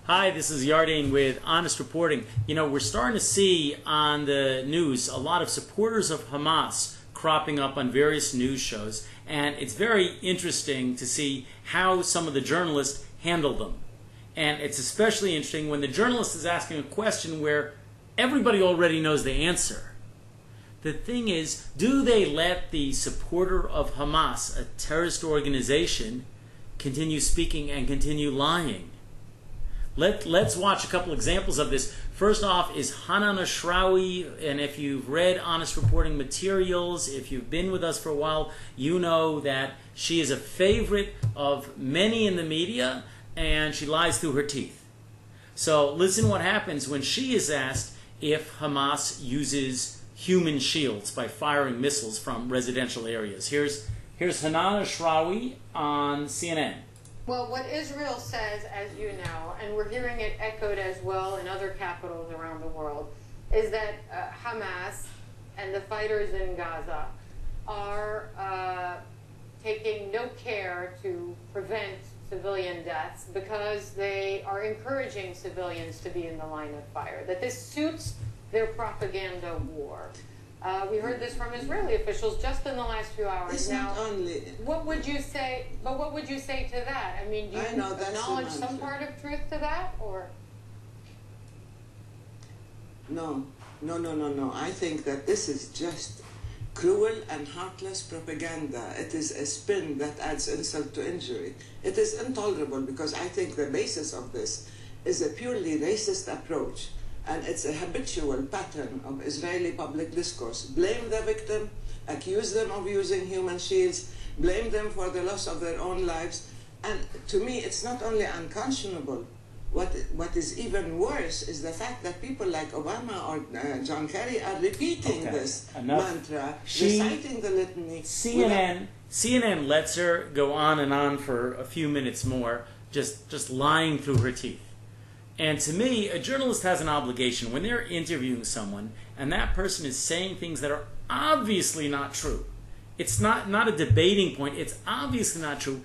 Hi, this is Yardane with Honest Reporting. You know, we're starting to see on the news a lot of supporters of Hamas cropping up on various news shows, and it's very interesting to see how some of the journalists handle them. And it's especially interesting when the journalist is asking a question where everybody already knows the answer. The thing is, do they let the supporter of Hamas, a terrorist organization, continue speaking and continue lying? Let's watch a couple examples of this. First off is Hanan Ashrawi, and if you've read Honest Reporting materials, if you've been with us for a while, you know that she is a favorite of many in the media, and she lies through her teeth. So listen what happens when she is asked if Hamas uses human shields by firing missiles from residential areas. Here's Hanan Ashrawi on CNN. Well, what Israel says, as you know, and we're hearing it echoed as well in other capitals around the world, is that Hamas and the fighters in Gaza are taking no care to prevent civilian deaths because they are encouraging civilians to be in the line of fire, that this suits their propaganda war. We heard this from Israeli officials just in the last few hours. It's now, not only. what would you say? But what would you say to that? I mean, do you acknowledge some part of truth to that, or? No. I think that this is just cruel and heartless propaganda. It is a spin that adds insult to injury. It is intolerable because I think the basis of this is a purely racist approach. And it's a habitual pattern of Israeli public discourse. Blame the victim, accuse them of using human shields, blame them for the loss of their own lives. And to me, it's not only unconscionable. What is even worse is the fact that people like Obama or John Kerry are repeating this mantra, reciting the litany. CNN lets her go on and on for a few minutes more, just lying through her teeth. And to me, a journalist has an obligation when they're interviewing someone and that person is saying things that are obviously not true. It's not a debating point. It's obviously not true.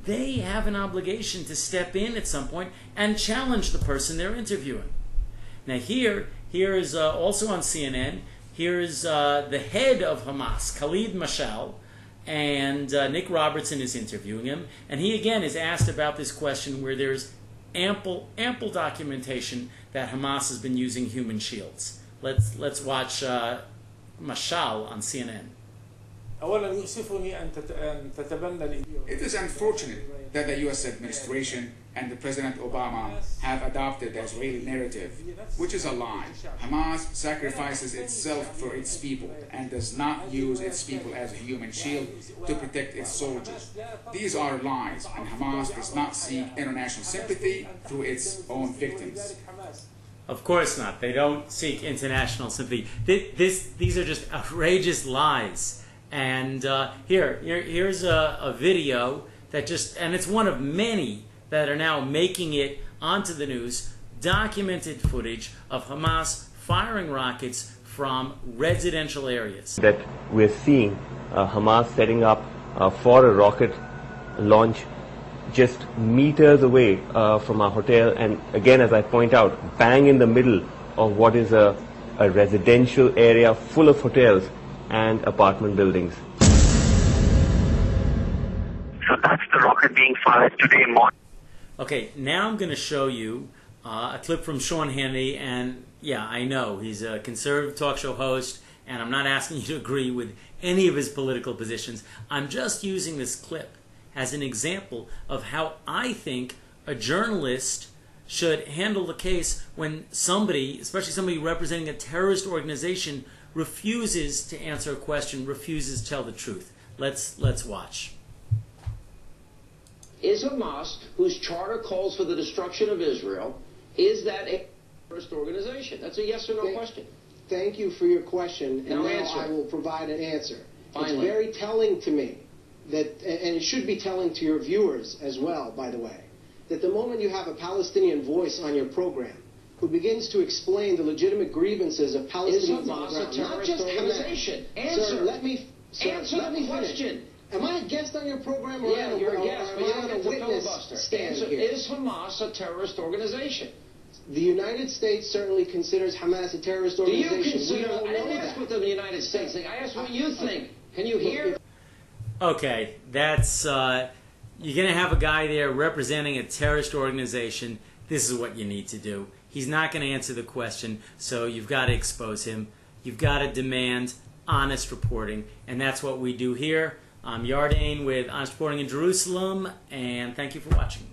They have an obligation to step in at some point and challenge the person they're interviewing. Now here is also on CNN, here is the head of Hamas, Khalid Mashal, and Nick Robertson is interviewing him. And he again is asked about this question where there's ample documentation that Hamas has been using human shields. Let's watch Mashal on CNN. It is unfortunate that the U.S. administration and President Obama have adopted the Israeli narrative, which is a lie. Hamas sacrifices itself for its people and does not use its people as a human shield to protect its soldiers. These are lies, and Hamas does not seek international sympathy through its own victims. Of course not. They don't seek international sympathy. These are just outrageous lies. And here's a video that and it's one of many that are now making it onto the news, documented footage of Hamas firing rockets from residential areas. That we're seeing Hamas setting up for a rocket launch just meters away from our hotel, and again, as I point out, bang in the middle of what is a residential area full of hotels and apartment buildings. So that's the rocket being fired today morning. Okay, now I'm going to show you a clip from Sean Hannity, and yeah, I know he's a conservative talk show host, and I'm not asking you to agree with any of his political positions. I'm just using this clip as an example of how I think a journalist should handle the case when somebody, especially somebody representing a terrorist organization, refuses to answer a question, refuses to tell the truth. Let's watch. Is Hamas, whose charter calls for the destruction of Israel, is that a terrorist organization? That's a yes or no question. Thank you for your question, and now I will provide an answer. Finally. It's very telling to me that, and it should be telling to your viewers as well, by the way, that the moment you have a Palestinian voice on your program who begins to explain the legitimate grievances of Palestinians on the ground, not just organization. Answer. Sir, let me answer the question. finish. Am I a guest on your program? Or Yeah, you're a guest, but you don't get to witness filibuster. stand Answer, here? is Hamas a terrorist organization? The United States certainly considers Hamas a terrorist Do organization. you consider... We don't I didn't know ask that. what the United States think. I asked what you think. Can you hear? Okay, that's you're going to have a guy there representing a terrorist organization. This is what you need to do. He's not going to answer the question, so you've got to expose him. You've got to demand honest reporting, and that's what we do here. I'm Yardane with Honest Reporting in Jerusalem, and thank you for watching.